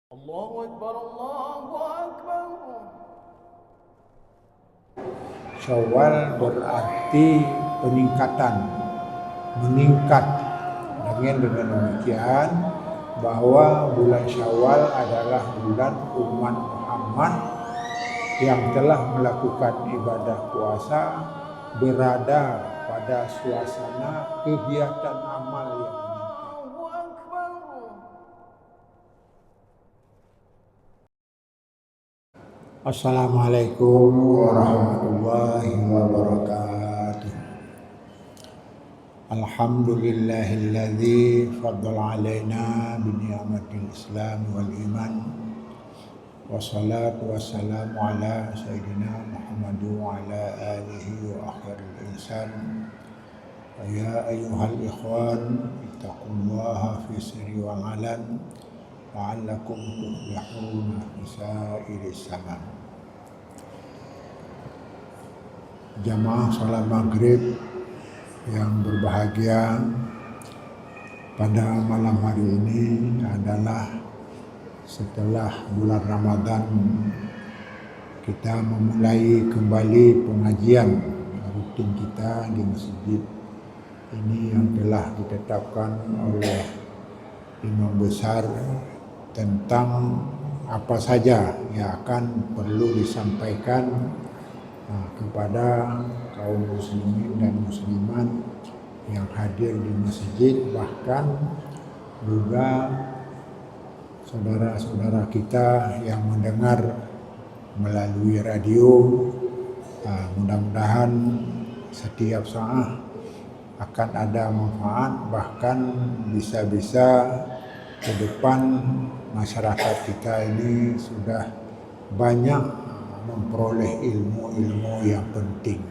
Allahu Akbar, Allahu Akbar. Syawal berarti peningkatan, meningkat. Dengan demikian bahwa bulan Syawal adalah bulan umat Muhammad yang telah melakukan ibadah puasa berada pada suasana kegiatan amal yang meningkat. Allahu Akbar. Assalamualaikum warahmatullahi wabarakatuh. Alhamdulillahilladzi faddala alaina bini'matil Islam wal iman. Wassalatu wassalamu ala sayyidina Muhammad wa ala alihi wa akhiril insan. Ya ayyuhal ikhwan, ittaqullaha fi sirri wal alan la'allakum tuflihuna fi sa'iris zaman. Jamaah salat maghrib yang berbahagia, pada malam hari ini adalah setelah bulan Ramadan kita memulai kembali pengajian rutin kita di masjid ini yang telah ditetapkan oleh imam besar tentang apa saja yang akan perlu disampaikan kepada kaum muslimin dan muslimat yang hadir di masjid, bahkan juga saudara-saudara kita yang mendengar melalui radio. Mudah-mudahan setiap saat akan ada manfaat, bahkan bisa-bisa ke depan masyarakat kita ini sudah banyak memperoleh ilmu-ilmu yang penting.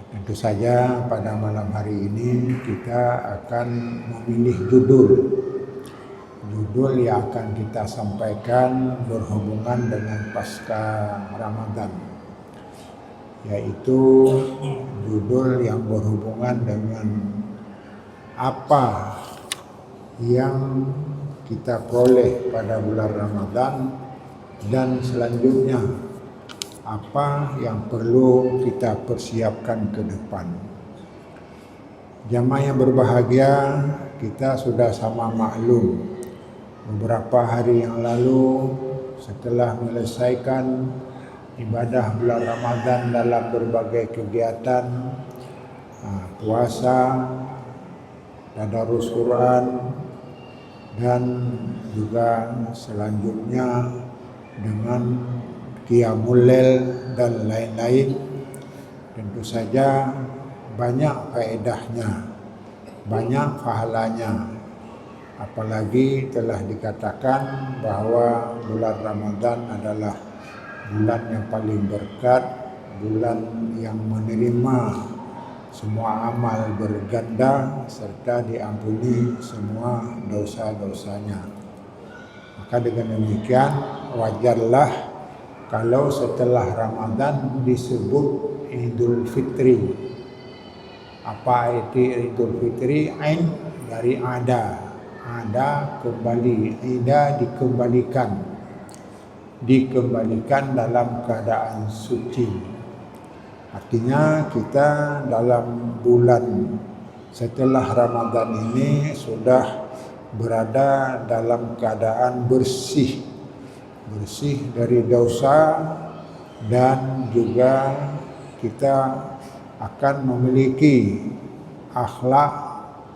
Tentu saja pada malam hari ini kita akan memilih judul yang akan kita sampaikan berhubungan dengan pasca Ramadan, yaitu judul yang berhubungan dengan apa yang kita peroleh pada bulan Ramadan dan selanjutnya apa yang perlu kita persiapkan ke depan. Jamaah yang berbahagia, kita sudah sama maklum beberapa hari yang lalu setelah menyelesaikan ibadah bulan Ramadan dalam berbagai kegiatan puasa, tadarus Quran, dan juga selanjutnya dengan qiyamul lail dan lain-lain. Tentu saja banyak faedahnya, banyak pahalanya. Apalagi telah dikatakan bahwa bulan Ramadan adalah bulan yang paling berkat, bulan yang menerima semua amal berganda serta diampuni semua dosa-dosanya. Maka dengan demikian wajarlah kalau setelah Ramadan disebut Idul Fitri. Apa itu Idul Fitri? Ain dari ada kembali, ida dikembalikan dalam keadaan suci. Artinya kita dalam bulan setelah Ramadan ini sudah berada dalam keadaan bersih dari dosa, dan juga kita akan memiliki akhlak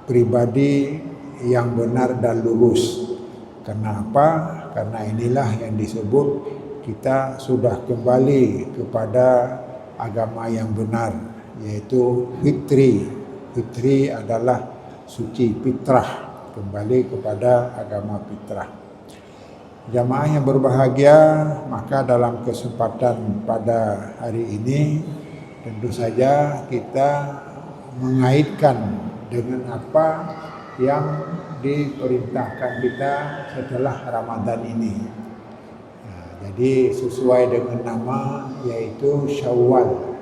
pribadi yang benar dan lurus. Kenapa? Karena inilah yang disebut kita sudah kembali kepada agama yang benar, yaitu fitri. Fitri adalah suci, fitrah, kembali kepada agama fitrah. Jamaah yang berbahagia, maka dalam kesempatan pada hari ini tentu saja kita mengaitkan dengan apa yang diperintahkan kita setelah Ramadan ini. Jadi sesuai dengan nama, yaitu Syawal.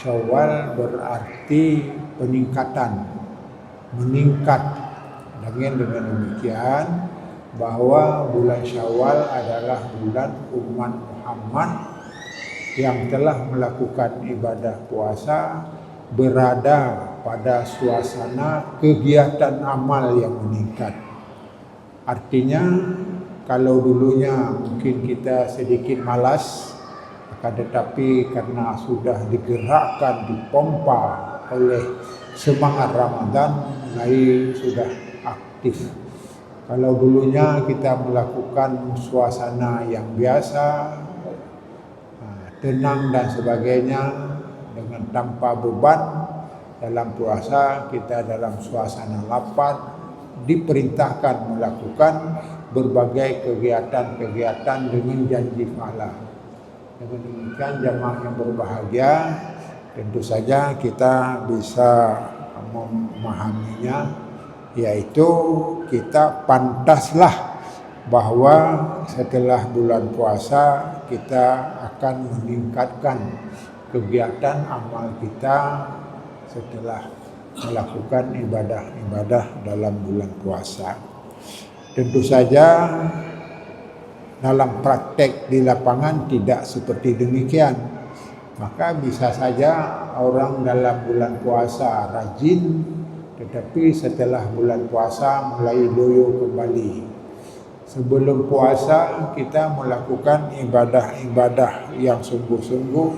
Syawal berarti peningkatan, meningkat. Dengan demikian bahwa bulan Syawal adalah bulan umat Muhammad yang telah melakukan ibadah puasa berada pada suasana kegiatan amal yang meningkat. Artinya kalau dulunya mungkin kita sedikit malas, akan tetapi karena sudah digerakkan, dipompa oleh semangat Ramadan, mulai sudah aktif. Kalau dulunya kita melakukan suasana yang biasa, tenang dan sebagainya dengan tanpa beban, dalam puasa kita dalam suasana lapar diperintahkan melakukan berbagai kegiatan-kegiatan dengan janji pahala. Dengan demikian jamaah yang berbahagia, tentu saja kita bisa memahaminya, yaitu kita pantaslah bahwa setelah bulan puasa kita akan meningkatkan kegiatan amal kita setelah melakukan ibadah-ibadah dalam bulan puasa. Tentu saja dalam praktek di lapangan tidak seperti demikian. Maka bisa saja orang dalam bulan puasa rajin, tetapi setelah bulan puasa mulai loyo kembali. Sebelum puasa kita melakukan ibadah-ibadah yang sungguh-sungguh,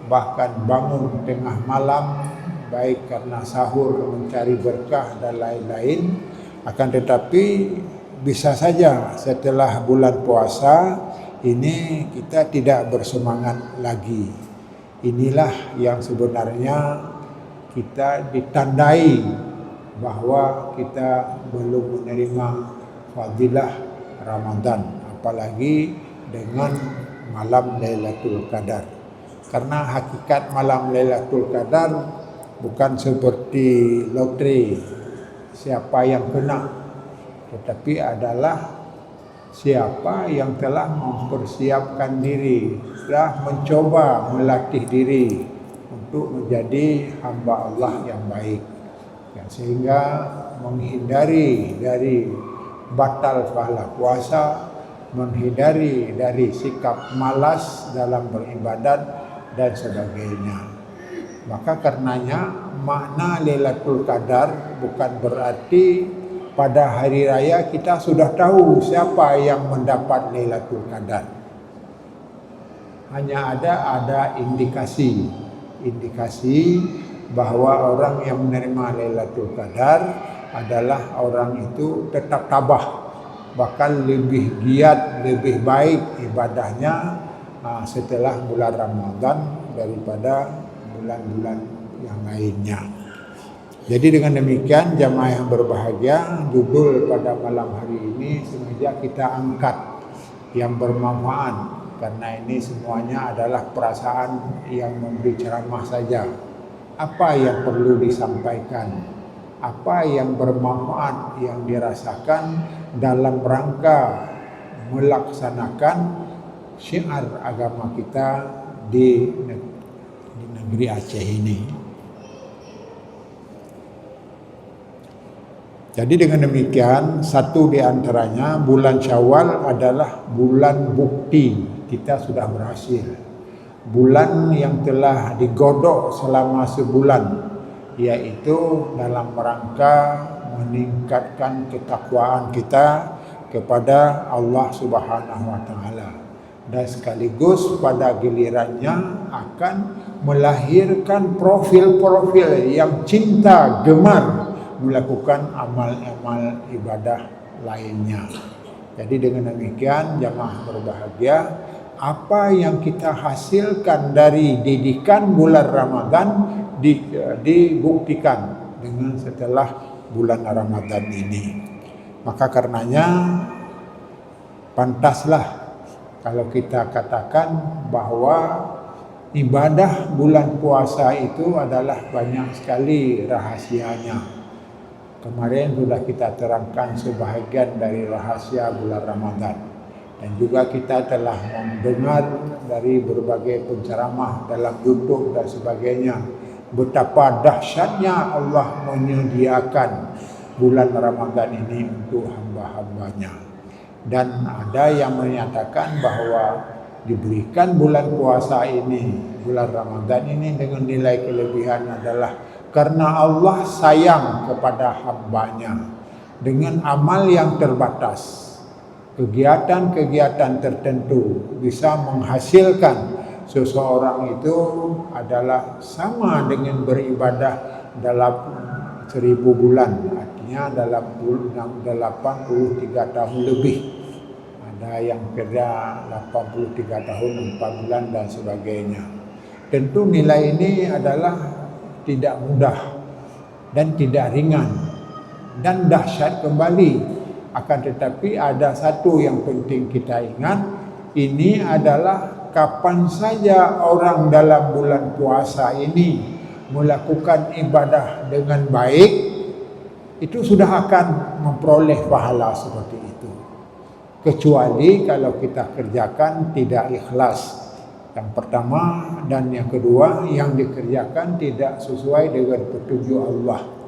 bahkan bangun tengah malam, baik karena sahur mencari berkah dan lain-lain. Akan tetapi bisa saja setelah bulan puasa ini kita tidak bersemangat lagi. Inilah yang sebenarnya kita ditandai bahwa kita belum menerima fadilah Ramadan, apalagi dengan malam Lailatul Qadar. Karena hakikat malam Lailatul Qadar bukan seperti lotre siapa yang kena, tetapi adalah siapa yang telah mempersiapkan diri, telah mencoba melatih diri untuk menjadi hamba Allah yang baik, sehingga menghindari dari batal pahala puasa, menghindari dari sikap malas dalam beribadat dan sebagainya. Maka karenanya makna Lailatul Qadar bukan berarti pada hari raya kita sudah tahu siapa yang mendapat Lailatul Qadar. Hanya ada indikasi bahwa orang yang menerima Lailatul Qadar adalah orang itu tetap tabah, bahkan lebih giat, lebih baik ibadahnya setelah bulan Ramadan daripada bulan-bulan yang lainnya. Jadi dengan demikian jamaah yang berbahagia, judul pada malam hari ini sengaja kita angkat yang bermanfaat, karena ini semuanya adalah perasaan yang memberi ceramah saja. Apa yang perlu disampaikan, apa yang bermanfaat yang dirasakan dalam rangka melaksanakan syiar agama kita di negeri Aceh ini. Jadi dengan demikian, satu di antaranya bulan Syawal adalah bulan bukti kita sudah berhasil. Bulan yang telah digodok selama sebulan, yaitu dalam rangka meningkatkan ketakwaan kita kepada Allah Subhanahu wa taala, dan sekaligus pada gilirannya akan melahirkan profil-profil yang cinta gemar melakukan amal-amal ibadah lainnya. Jadi dengan demikian jamaah berbahagia, apa yang kita hasilkan dari didikan bulan Ramadan dibuktikan dengan setelah bulan Ramadan ini. Maka karenanya pantaslah kalau kita katakan bahwa ibadah bulan puasa itu adalah banyak sekali rahasianya. Kemarin sudah kita terangkan sebahagian dari rahasia bulan Ramadan, dan juga kita telah mendengar dari berbagai penceramah dalam YouTube dan sebagainya betapa dahsyatnya Allah menyediakan bulan Ramadan ini untuk hamba-hambanya. Dan ada yang menyatakan bahwa diberikan bulan puasa ini, bulan Ramadan ini dengan nilai kelebihan adalah karena Allah sayang kepada hambanya dengan amal yang terbatas. Kegiatan-kegiatan tertentu bisa menghasilkan seseorang itu adalah sama dengan beribadah dalam 1000 bulan, artinya dalam 83 tahun lebih. Ada yang kerja 83 tahun 4 bulan dan sebagainya. Tentu nilai ini adalah tidak mudah dan tidak ringan dan dahsyat kembali. Akan tetapi ada satu yang penting kita ingat, ini adalah kapan saja orang dalam bulan puasa ini melakukan ibadah dengan baik, itu sudah akan memperoleh pahala seperti itu. Kecuali kalau kita kerjakan tidak ikhlas. Yang pertama dan yang kedua, yang dikerjakan tidak sesuai dengan petunjuk Allah.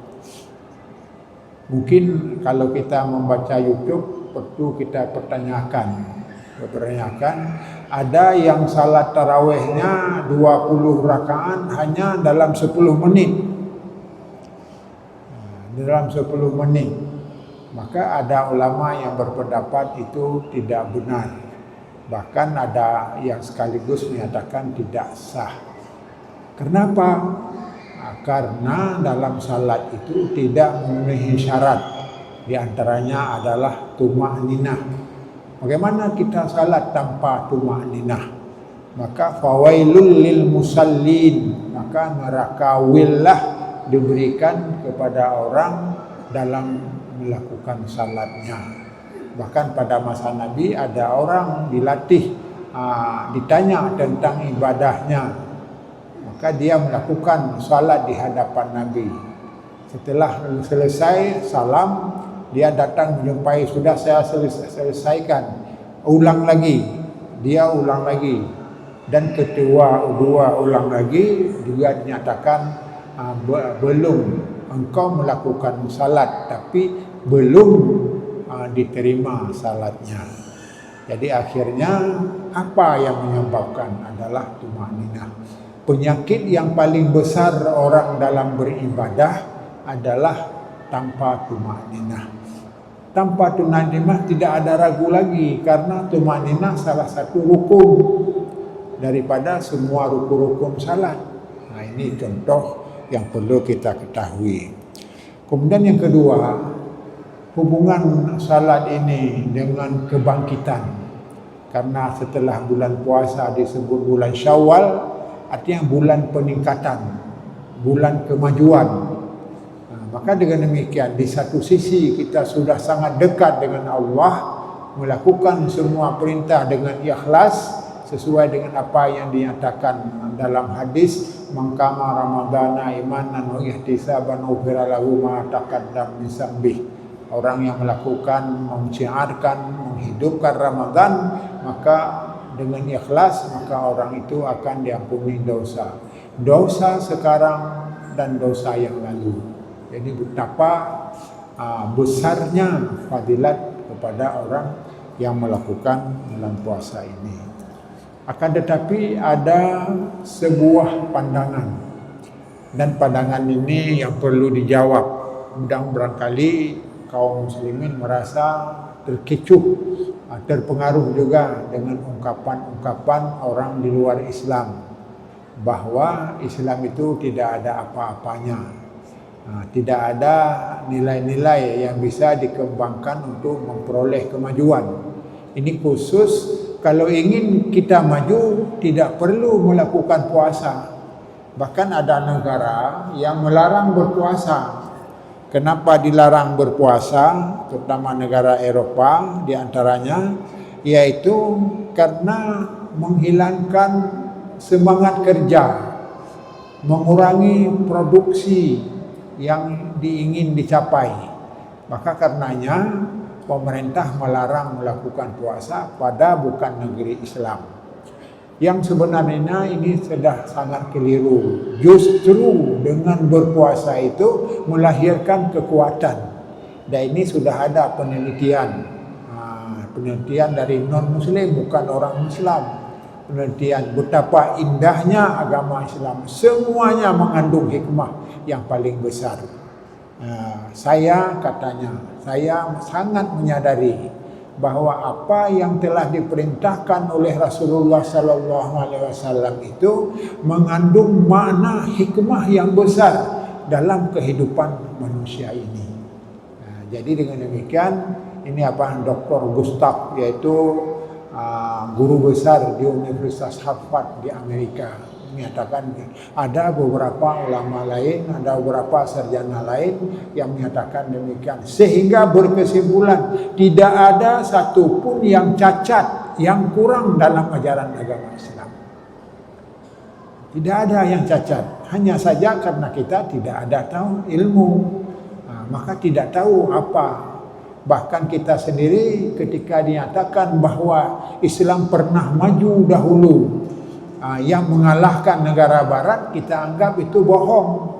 Mungkin kalau kita membaca YouTube, perlu kita pertanyakan, ada yang salat tarawihnya 20 rakaat hanya dalam 10 menit. Dalam 10 menit. Maka ada ulama yang berpendapat itu tidak benar. Bahkan ada yang sekaligus menyatakan tidak sah. Kenapa? Karena dalam salat itu tidak memenuhi syarat. Di antaranya adalah tuma'ninah. Bagaimana kita salat tanpa tuma'ninah? Maka fawailul lil musallin, maka neraka willah diberikan kepada orang dalam melakukan salatnya. Bahkan pada masa Nabi ada orang dilatih, ditanya tentang ibadahnya. Maka dia melakukan salat di hadapan Nabi. Setelah selesai salam, dia datang menjumpai, sudah saya selesaikan, ulang lagi. Dia ulang lagi. Dan kedua ulang lagi juga dinyatakan belum, engkau melakukan salat tapi belum diterima salatnya. Jadi akhirnya apa yang menyebabkan adalah tuma'ninah. Penyakit yang paling besar orang dalam beribadah adalah tanpa tuma'ninah. Tanpa tuma'ninah tidak ada ragu lagi, karena tuma'ninah salah satu rukun daripada semua rukun-rukun salat. Nah, ini contoh yang perlu kita ketahui. Kemudian yang kedua, hubungan salat ini dengan kebangkitan. Karena setelah bulan puasa disebut bulan Syawal, artinya bulan peningkatan, bulan kemajuan. Maka dengan demikian, di satu sisi kita sudah sangat dekat dengan Allah, melakukan semua perintah dengan ikhlas sesuai dengan apa yang dinyatakan dalam hadis, man qama ramadhana imanan wa ihtisaban ghufira lahu ma taqaddama min dzambih. Orang yang melakukan, menciarkan, menghidupkan Ramadan, maka dengan ikhlas, maka orang itu akan diampuni dosa. Dosa sekarang dan dosa yang lalu. Jadi betapa besarnya fadilat kepada orang yang melakukan bulan puasa ini. Akan tetapi ada sebuah pandangan. Dan pandangan ini yang perlu dijawab. Mudah barangkali kaum muslimin merasa terkecup, terpengaruh juga dengan ungkapan-ungkapan orang di luar Islam bahwa Islam itu tidak ada apa-apanya, tidak ada nilai-nilai yang bisa dikembangkan untuk memperoleh kemajuan. Ini khusus kalau ingin kita maju tidak perlu melakukan puasa. Bahkan ada negara yang melarang berpuasa. Kenapa dilarang berpuasa, terutama negara Eropa di antaranya, yaitu karena menghilangkan semangat kerja, mengurangi produksi yang ingin dicapai. Maka karenanya pemerintah melarang melakukan puasa pada bukan negeri Islam. Yang sebenarnya ini sudah sangat keliru. Justru dengan berpuasa itu melahirkan kekuatan. Dan ini sudah ada penelitian penelitian dari non-muslim, bukan orang Islam. Penelitian betapa indahnya agama Islam, semuanya mengandung hikmah yang paling besar. Saya sangat menyadari bahwa apa yang telah diperintahkan oleh Rasulullah sallallahu alaihi wasallam itu mengandung makna hikmah yang besar dalam kehidupan manusia ini. Jadi dengan demikian, ini Dr. Gustav, yaitu guru besar di Universitas Harvard di Amerika, menyatakan ada beberapa ulama lain, ada beberapa sarjana lain yang menyatakan demikian, sehingga berkesimpulan tidak ada satupun yang cacat, yang kurang dalam ajaran agama Islam. Tidak ada yang cacat, hanya saja karena kita tidak ada tahu ilmu, maka tidak tahu apa. Bahkan kita sendiri ketika dinyatakan bahwa Islam pernah maju dahulu, yang mengalahkan negara barat, kita anggap itu bohong.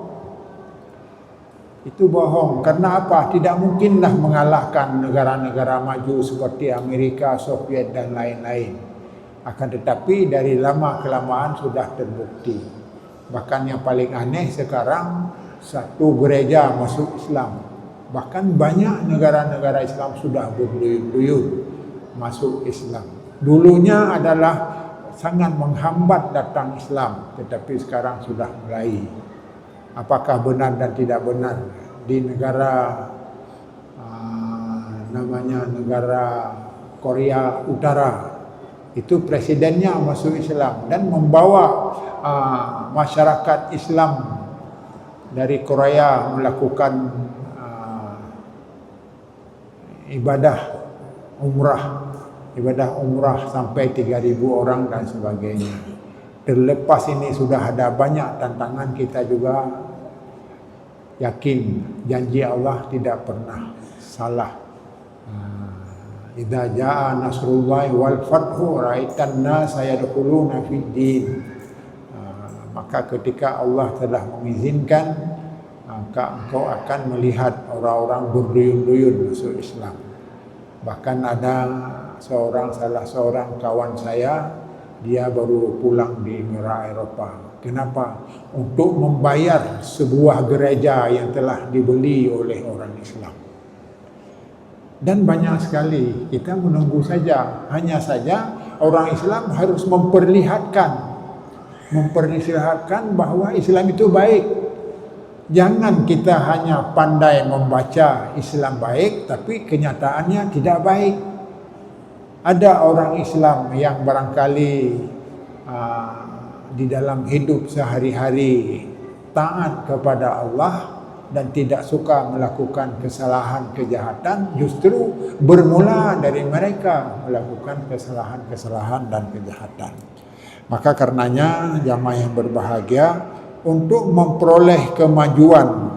Itu bohong. Karena apa? Tidak mungkinlah mengalahkan negara-negara maju seperti Amerika, Soviet dan lain-lain. Akan tetapi dari lama kelamaan sudah terbukti. Bahkan yang paling aneh sekarang, satu gereja masuk Islam. Bahkan banyak negara-negara Islam sudah berduyun-duyun masuk Islam. Dulunya adalah sangat menghambat datang Islam, tetapi sekarang sudah mulai. Apakah benar dan tidak benar? Di negara negara Korea Utara, itu presidennya masuk Islam dan membawa masyarakat Islam dari Korea melakukan ibadah umrah sampai 3.000 orang dan sebagainya. Terlepas ini sudah ada banyak tantangan, kita juga yakin janji Allah tidak pernah salah. Idza jaa nasrullahi wal fathu ra'aitan nasa yadkhuluna fid din. Maka ketika Allah telah mengizinkan, maka engkau akan melihat orang-orang berduyun-duyun masuk Islam. Bahkan ada salah seorang kawan saya, dia baru pulang di Emirat Eropa. Kenapa? Untuk membayar sebuah gereja yang telah dibeli oleh orang Islam. Dan banyak sekali, kita menunggu saja. Hanya saja orang Islam harus memperlihatkan bahwa Islam itu baik. Jangan kita hanya pandai membaca Islam baik, tapi kenyataannya tidak baik. Ada orang Islam yang barangkali di dalam hidup sehari-hari taat kepada Allah dan tidak suka melakukan kesalahan, kejahatan, justru bermula dari mereka melakukan kesalahan dan kejahatan. Maka karenanya jamaah yang berbahagia, untuk memperoleh kemajuan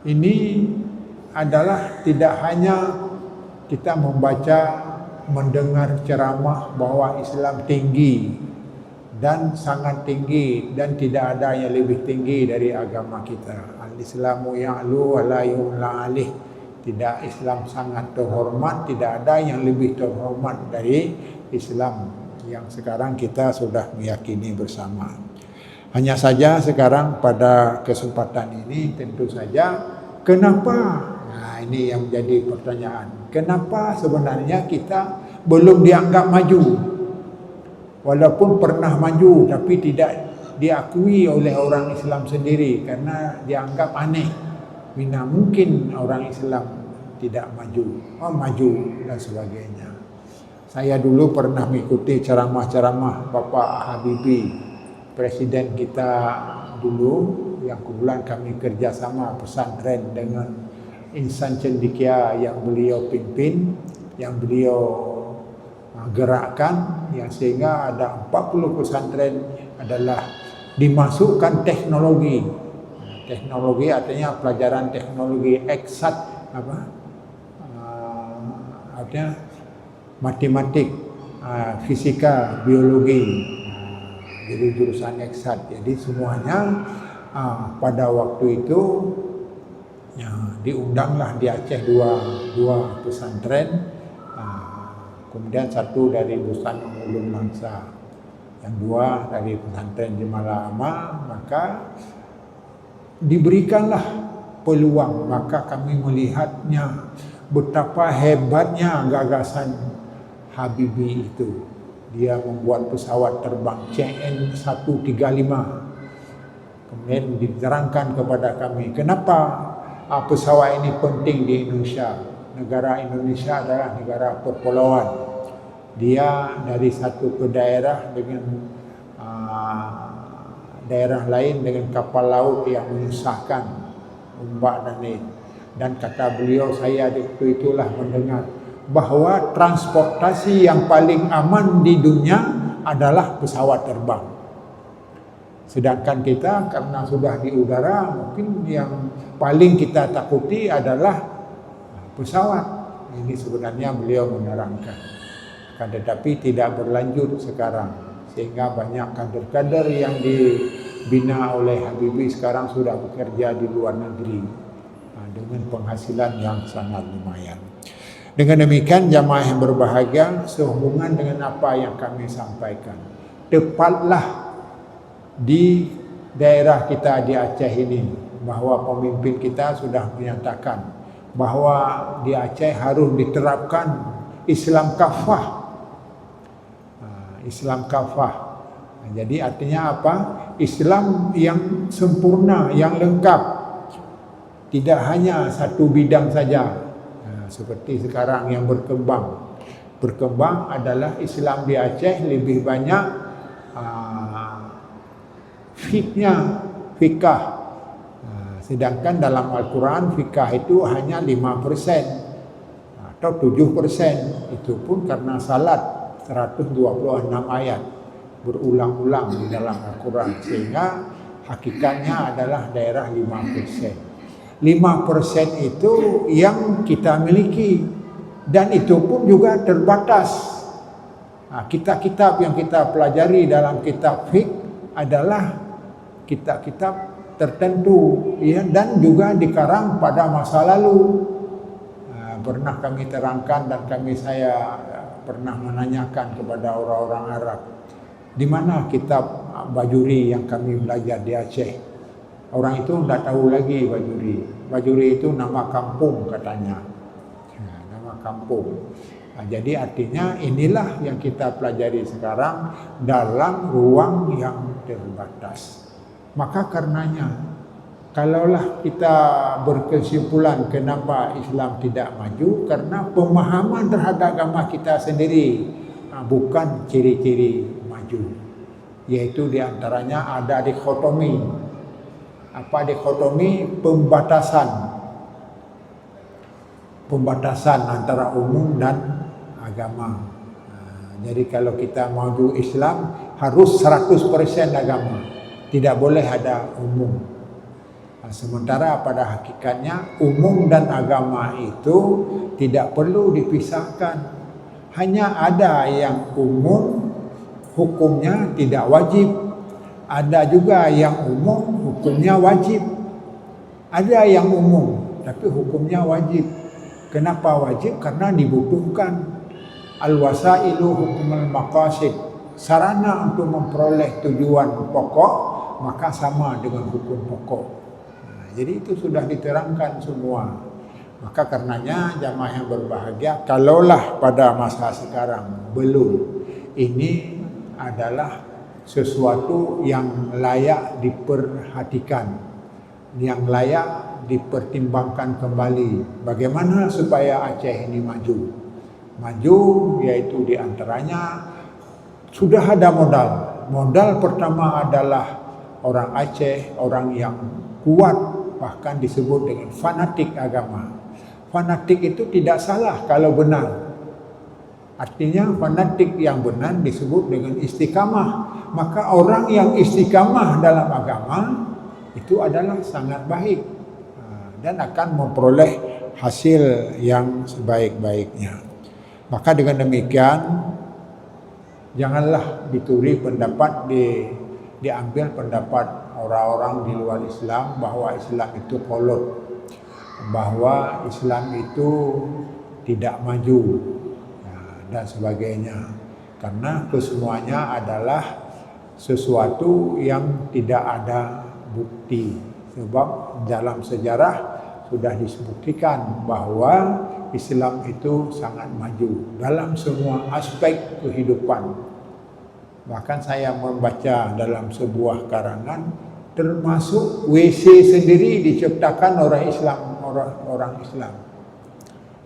ini adalah tidak hanya kita membaca, mendengar ceramah bahwa Islam tinggi dan sangat tinggi dan tidak ada yang lebih tinggi dari agama kita. Al-Islamu ya'lu wa la yu'la alih. Tidak, Islam sangat terhormat, tidak ada yang lebih terhormat dari Islam yang sekarang kita sudah meyakini bersama. Hanya saja sekarang pada kesempatan ini tentu saja kenapa? Nah, ini yang menjadi pertanyaan. Kenapa sebenarnya kita belum dianggap maju? Walaupun pernah maju tapi tidak diakui oleh orang Islam sendiri karena dianggap aneh. Bina mungkin orang Islam tidak maju, maju dan sebagainya. Saya dulu pernah mengikuti ceramah-ceramah Bapak Habibie, presiden kita dulu, yang kebetulan kami kerjasama pesantren dengan Insan Cendekia yang beliau pimpin, yang beliau gerakkan, yang sehingga ada 40 pesantren adalah dimasukkan teknologi. Teknologi artinya pelajaran teknologi eksat, artinya matematik, fisika, biologi. Jadi jurusan eksat. Jadi semuanya pada waktu itu diundanglah di Aceh dua pesantren kemudian satu dari Bustan Ulum Langsa, yang dua dari pesantren Jemalah Amma. Maka diberikanlah peluang, maka kami melihatnya betapa hebatnya gagasan Habibie itu. Dia membuat pesawat terbang CN-135. Kemudian diterangkan kepada kami kenapa pesawat ini penting di Indonesia. Negara Indonesia adalah negara perpulauan. Dia dari satu ke daerah dengan daerah lain dengan kapal laut yang menyusahkan, ombak dan lain. Dan kata beliau, saya waktu itulah mendengar bahwa transportasi yang paling aman di dunia adalah pesawat terbang. Sedangkan kita karena sudah di udara, mungkin yang paling kita takuti adalah pesawat. Ini sebenarnya beliau menerangkan. Akan tetapi tidak berlanjut sekarang, sehingga banyak kader-kader yang dibina oleh Habibie sekarang sudah bekerja di luar negeri dengan penghasilan yang sangat lumayan. Dengan demikian jamaah yang berbahagia, sehubungan dengan apa yang kami sampaikan, tepatlah di daerah kita di Aceh ini, bahwa pemimpin kita sudah menyatakan bahwa di Aceh harus diterapkan Islam kafah. Islam kafah. Jadi artinya apa? Islam yang sempurna, yang lengkap. Tidak hanya satu bidang saja. Seperti sekarang yang berkembang. Berkembang adalah Islam di Aceh lebih banyak fikah. Sedangkan dalam Al-Quran fikah itu hanya 5% atau 7%. Itu pun karena salat 126 ayat berulang-ulang di dalam Al-Quran, sehingga hakikatnya adalah daerah 5%. 5% itu yang kita miliki, dan itu pun juga terbatas. Kitab-kitab yang kita pelajari dalam kitab fiqh adalah kitab-kitab tertentu, ya, dan juga dikarang pada masa lalu. Pernah kami terangkan dan saya pernah menanyakan kepada orang-orang Arab, di mana kitab Bajuri yang kami belajar di Aceh. Orang itu tidak tahu lagi Bajuri. Bajuri itu nama kampung katanya. Nama kampung. Jadi artinya inilah yang kita pelajari sekarang dalam ruang yang terbatas. Maka karenanya, kalaulah kita berkesimpulan kenapa Islam tidak maju, karena pemahaman terhadap agama kita sendiri bukan ciri-ciri maju. Yaitu diantaranya ada dikotomi. Apa dikotomi? Pembatasan antara umum dan agama. Jadi kalau kita maju Islam harus 100% agama, tidak boleh ada umum. Sementara pada hakikatnya umum dan agama itu tidak perlu dipisahkan. Hanya ada yang umum hukumnya tidak wajib. Ada juga yang umum hukumnya wajib. Ada yang umum tapi hukumnya wajib. Kenapa wajib? Karena dibutuhkan. Al-wasailu hukumul maqasid. Sarana untuk memperoleh tujuan pokok maka sama dengan hukum pokok. Jadi itu sudah diterangkan semua. Maka karenanya jamaah yang berbahagia, kalaulah pada masa sekarang belum, ini adalah sesuatu yang layak diperhatikan, yang layak dipertimbangkan kembali. Bagaimana supaya Aceh ini maju? Maju yaitu diantaranya sudah ada modal. Modal pertama adalah orang Aceh, orang yang kuat, bahkan disebut dengan fanatik agama. Fanatik itu tidak salah kalau benar. Artinya fanatik yang benar disebut dengan istiqamah. Maka orang yang istiqamah dalam agama itu adalah sangat baik dan akan memperoleh hasil yang sebaik-baiknya. Maka dengan demikian janganlah dituri pendapat diambil pendapat orang-orang di luar Islam bahwa Islam itu kolot, bahwa Islam itu tidak maju. dan sebagainya. Karena kesemuanya adalah sesuatu yang tidak ada bukti. Sebab dalam sejarah sudah disebutkan bahwa Islam itu sangat maju dalam semua aspek kehidupan. Bahkan saya membaca dalam sebuah karangan, termasuk WC sendiri diciptakan orang Islam.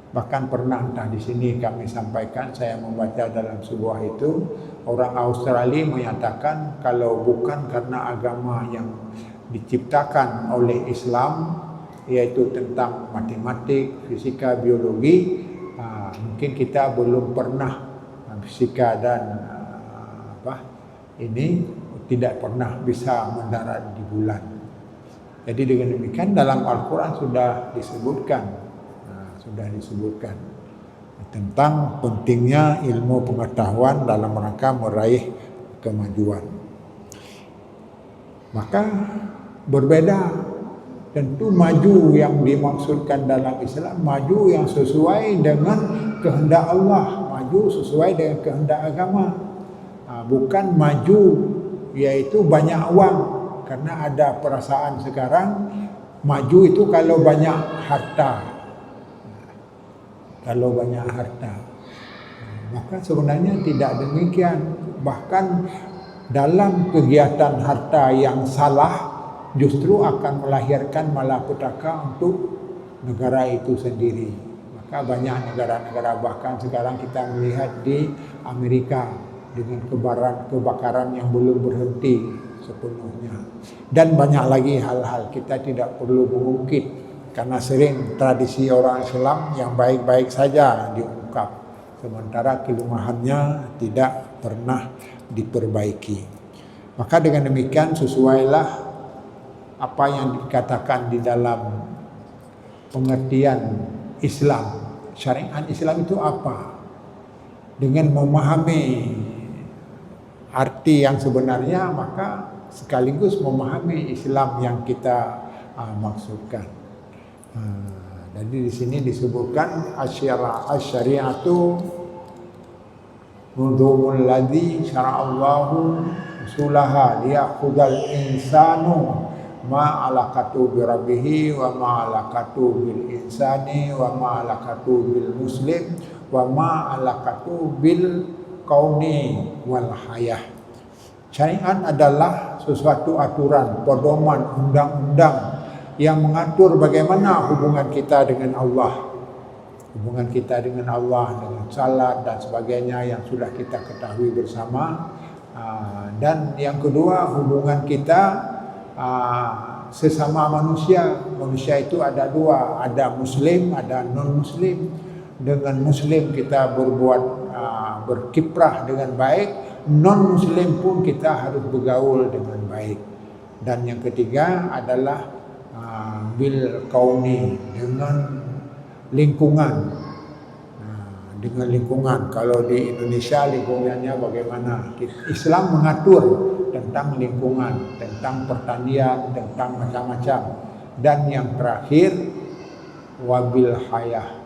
Bahkan pernah entah di sini kami sampaikan, saya membaca dalam sebuah itu, orang Australia menyatakan kalau bukan karena agama yang diciptakan oleh Islam, yaitu tentang matematik, fisika, biologi, mungkin kita belum pernah fisika dan ini tidak pernah bisa mendarat di bulan. Jadi dengan demikian dalam Al-Quran sudah disebutkan tentang pentingnya ilmu pengetahuan dalam rangka meraih kemajuan. Maka berbeda. Tentu maju yang dimaksudkan dalam Islam, maju yang sesuai dengan kehendak Allah, maju sesuai dengan kehendak agama. Bukan maju yaitu banyak uang, karena ada perasaan sekarang maju itu kalau banyak harta. Maka sebenarnya tidak demikian. Bahkan dalam kegiatan harta yang salah justru akan melahirkan malapetaka untuk negara itu sendiri. Maka banyak negara-negara, bahkan sekarang kita melihat di Amerika dengan kebakaran yang belum berhenti sepenuhnya. Dan banyak lagi hal-hal kita tidak perlu mengungkit, karena sering tradisi orang Islam yang baik-baik saja diungkap, sementara kelemahannya tidak pernah diperbaiki. Maka dengan demikian sesuailah apa yang dikatakan di dalam pengertian Islam. Syariat Islam itu apa? Dengan memahami arti yang sebenarnya, maka sekaligus memahami Islam yang kita maksudkan. Jadi di sini disebutkan asyariatu nuzumul ladzi syara'allahu usulaha liya'khudhal insanu ma alaqatu bi rabbih wa ma alaqatu bil insani wa ma alaqatu bil muslim wa ma alaqatu bil kauni wal hayah. Syariat adalah sesuatu aturan, pedoman, undang-undang yang mengatur bagaimana hubungan kita dengan Allah. Hubungan kita dengan Allah, dengan salat dan sebagainya yang sudah kita ketahui bersama. Dan yang kedua, hubungan kita sesama manusia. Manusia itu ada dua, ada muslim, ada non-muslim. Dengan muslim kita berkiprah dengan baik, non-muslim pun kita harus bergaul dengan baik. Dan yang ketiga adalah bil kauni, dengan lingkungan. Dengan lingkungan, kalau di Indonesia lingkungannya bagaimana? Islam mengatur tentang lingkungan, tentang pertanian, tentang macam-macam. Dan yang terakhir, wabil hayah,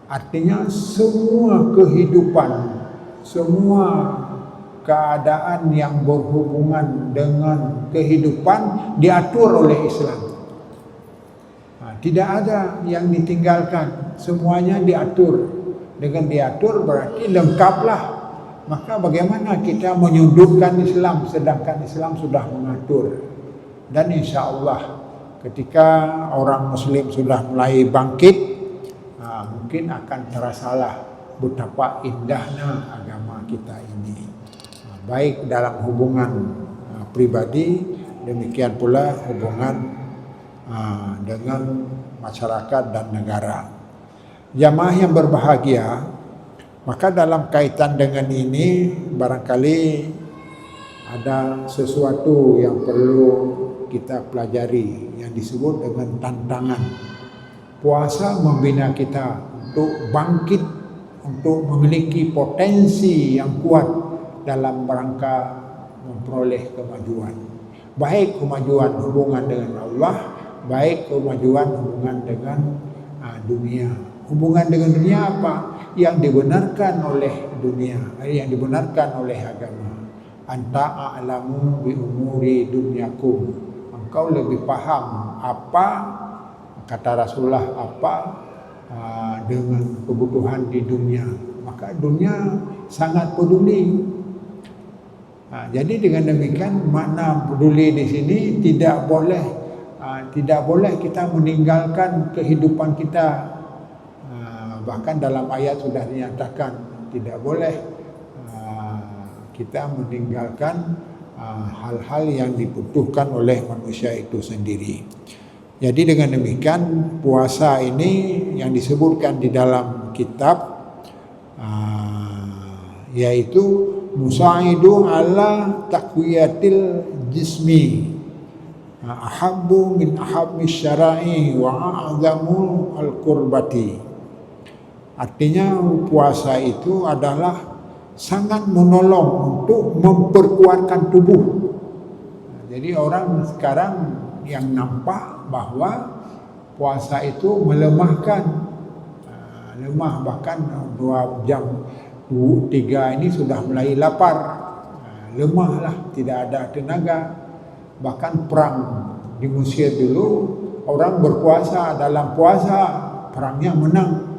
artinya semua kehidupan, semua keadaan yang berhubungan dengan kehidupan diatur oleh Islam. Tidak ada yang ditinggalkan, semuanya diatur. Dengan diatur berarti lengkaplah. Maka bagaimana kita menyudutkan Islam sedangkan Islam sudah mengatur. Dan insya Allah ketika orang Muslim sudah mulai bangkit, mungkin akan terasalah betapa indahnya agama kita ini. Baik dalam hubungan pribadi, demikian pula hubungan dengan masyarakat dan negara. Jamaah yang berbahagia, maka dalam kaitan dengan ini barangkali ada sesuatu yang perlu kita pelajari yang disebut dengan tantangan. Puasa membina kita untuk bangkit, untuk memiliki potensi yang kuat dalam rangka memperoleh kemajuan. Baik kemajuan hubungan dengan Allah, baik kemajuan hubungan dengan dunia. Hubungan dengan dunia apa? yang dibenarkan oleh dunia, yang dibenarkan oleh agama. Anta a'lamu bi umuri dunyakum. Engkau lebih paham apa, kata Rasulullah, apa dengan kebutuhan di dunia. Maka dunia sangat peduli. Jadi dengan demikian makna peduli di sini tidak boleh kita meninggalkan kehidupan kita. Bahkan dalam ayat sudah dinyatakan tidak boleh kita meninggalkan hal-hal yang dibutuhkan oleh manusia itu sendiri. Jadi dengan demikian puasa ini yang disebutkan di dalam kitab yaitu musaidu ala taqwiyatil jismi ahabbu min ahabbi syara'i wa a'zamu al-qurbati. Artinya puasa itu adalah sangat menolong untuk memperkuatkan tubuh. Jadi orang sekarang yang nampak bahwa puasa itu melemahkan, lemah, bahkan 2 jam 3 ini sudah mulai lapar, lemahlah, tidak ada tenaga. Bahkan perang di Mesir dulu orang berpuasa, dalam puasa perangnya menang.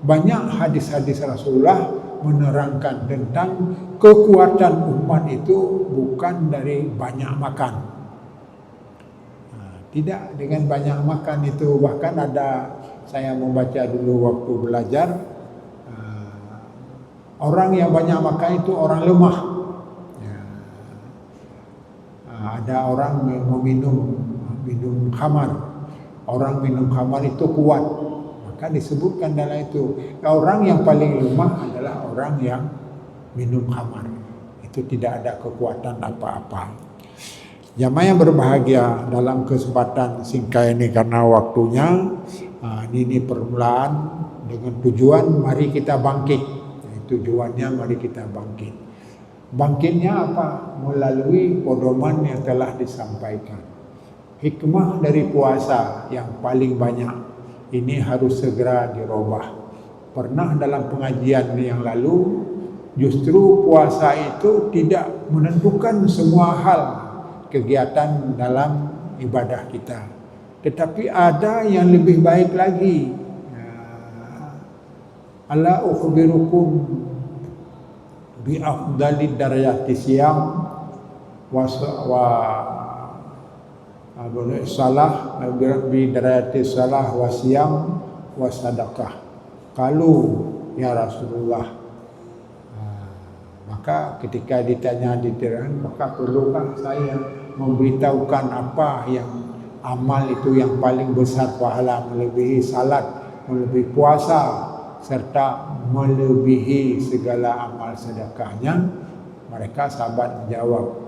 Banyak hadis-hadis Rasulullah menerangkan tentang kekuatan umat itu bukan dari banyak makan. Tidak dengan banyak makan itu, bahkan ada, saya membaca dulu waktu belajar, orang yang banyak makan itu orang lemah. Ada orang yang minum khamar, orang minum khamar itu kuat. Maka disebutkan dalam itu orang yang paling lemah adalah orang yang minum khamar. Itu tidak ada kekuatan apa-apa. Jamaah yang berbahagia, dalam kesempatan singkat ini karena waktunya, ini permulaan dengan tujuan mari kita bangkit. Tujuannya mari kita bangkit. Bangkitnya apa? Melalui pedoman yang telah disampaikan. Hikmah dari puasa yang paling banyak ini harus segera dirubah. Pernah dalam pengajian yang lalu, justru puasa itu tidak menentukan semua hal kegiatan dalam ibadah kita, tetapi ada yang lebih baik lagi. Ala ukhbirukum bi afdali darajati siyam wa salah bi darajati salah wa siyam wa sadaqah. Kalau ya Rasulullah, maka ketika ditanya maka perlukah saya memberitahukan apa yang amal itu yang paling besar pahala, melebihi salat, melebihi puasa, serta melebihi segala amal sedekahnya? Mereka sahabat menjawab,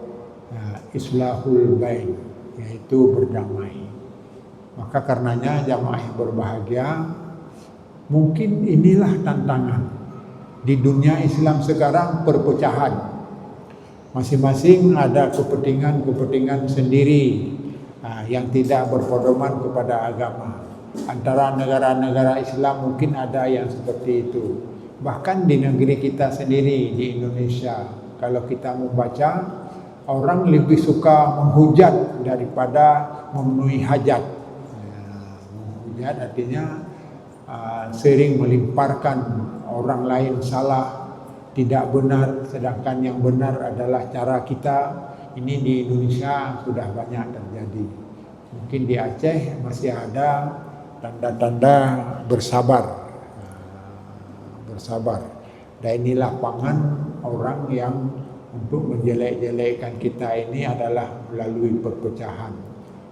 islahul bain, yaitu berdamai. Maka karenanya jamaah yang berbahagia, mungkin inilah tantangan di dunia Islam sekarang, perpecahan. Masing-masing ada kepentingan sendiri yang tidak berpedoman kepada agama. Antara negara-negara Islam mungkin ada yang seperti itu. Bahkan di negeri kita sendiri, di Indonesia, kalau kita membaca, orang lebih suka menghujat daripada memenuhi hajat. Menghujat artinya sering melimparkan orang lain salah, tidak benar, sedangkan yang benar adalah cara kita. Ini di Indonesia sudah banyak terjadi. Mungkin di Aceh masih ada tanda-tanda bersabar. Dan inilah pangan orang yang untuk menjelek-jelekkan kita ini adalah melalui perpecahan.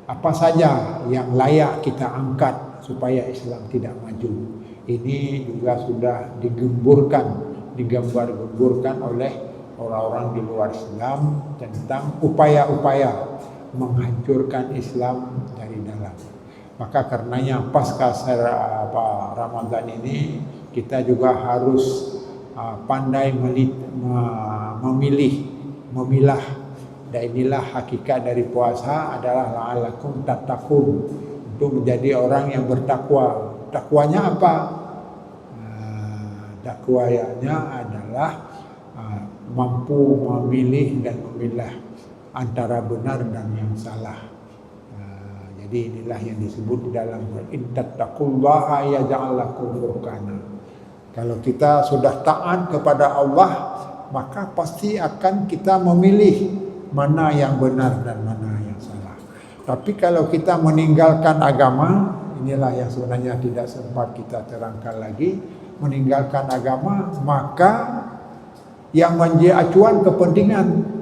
Apa saja yang layak kita angkat supaya Islam tidak maju, ini juga sudah digambar-gemburkan oleh orang-orang di luar Islam tentang upaya-upaya menghancurkan Islam dari dalam. Maka karenanya pasca Ramadan ini kita juga harus pandai memilah. Dan inilah hakikat dari puasa adalah la'alakum tattaqun, untuk menjadi orang yang bertakwa. Takwanya apa? Takwanya adalah mampu memilih dan memilah antara benar dan yang salah. Jadi inilah yang disebut di dalam intattaqullaha yaj'al lakum furqana. Kalau kita sudah taat kepada Allah, maka pasti akan kita memilih mana yang benar dan mana yang salah. Tapi kalau kita meninggalkan agama, inilah yang sebenarnya tidak sempat kita terangkan lagi, meninggalkan agama, maka yang menjadi acuan kepentingan.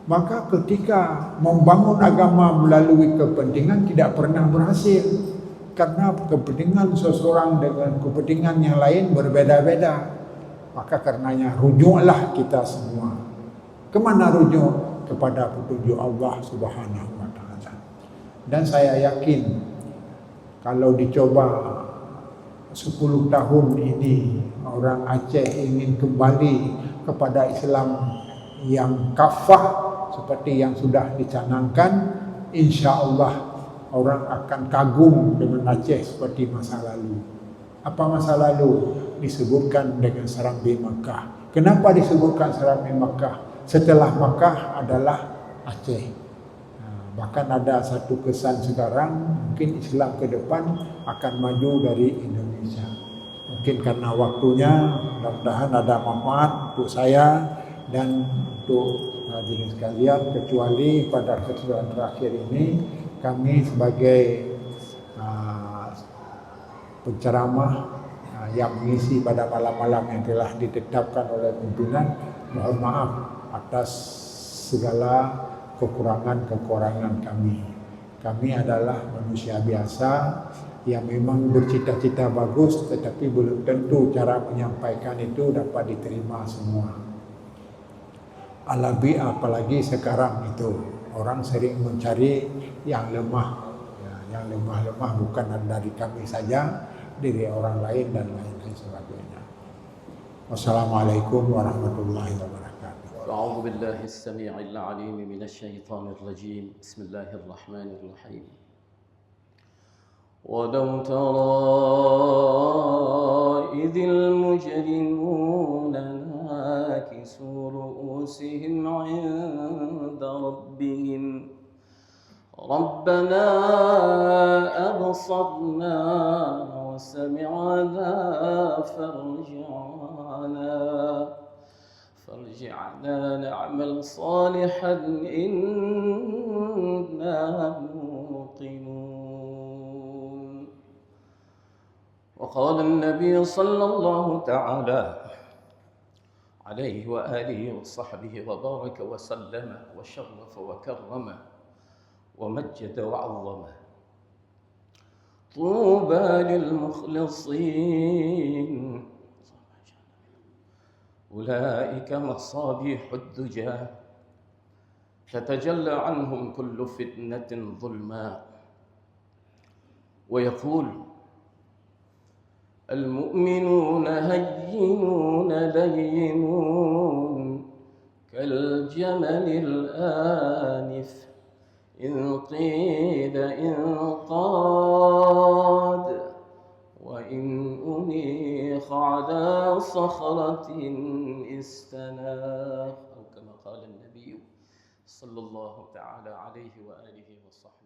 Maka ketika membangun agama melalui kepentingan tidak pernah berhasil. Karena kepentingan seseorang dengan kepentingan yang lain berbeda-beda. Maka karenanya rujuklah kita semua. Kemana rujuk? Kepada petunjuk Allah Subhanahu wa Ta'ala. Dan saya yakin kalau dicoba 10 tahun ini orang Aceh ingin kembali kepada Islam yang kafah seperti yang sudah dicanangkan, insya Allah orang akan kagum dengan Aceh seperti masa lalu. Apa masa lalu? Disebutkan dengan Serambi Makkah. Kenapa disebutkan Serambi Makkah? Setelah Makkah adalah Aceh. Bahkan ada satu kesan sekarang, mungkin Islam ke depan akan maju dari Indonesia. Mungkin karena waktunya, mudah-mudahan ada manfaat untuk saya dan untuk hadirin sekalian, kecuali pada kesempatan terakhir ini kami sebagai penceramah yang mengisi pada malam-malam yang telah ditetapkan oleh pimpinan, mohon maaf atas segala kekurangan-kekurangan kami. Kami adalah manusia biasa yang memang bercita-cita bagus, tetapi belum tentu cara menyampaikan itu dapat diterima semua. Apalagi sekarang itu orang sering mencari yang lemah, yang lemah-lemah bukan dari kami saja, dari orang lain dan lain-lain sebagainya. Wassalamualaikum warahmatullahi wabarakatuh. أعوذ بالله السميع العليم من الشيطان الرجيم بسم الله الرحمن الرحيم ولو ترى إذ المجرمون ناكسوا رؤوسهم عند ربهم ربنا أبصرنا وسمعنا فارجعنا نعمل صالحا إنا موقنون. وقال النبي صلى الله تعالى عليه وآله وصحبه وبارك وسلم وشرف وكرم ومجد وعظم طوبى للمخلصين أولئك مصابيح الدجى تتجلى عنهم كل فتنة ظلماء. ويقول المؤمنون هينون لينون كالجمل الآنف إن قيل انقاد وإن أنيخ على صخرة استناخ أو كما قال النبي صلى الله تعالى عليه وآله وصحبه.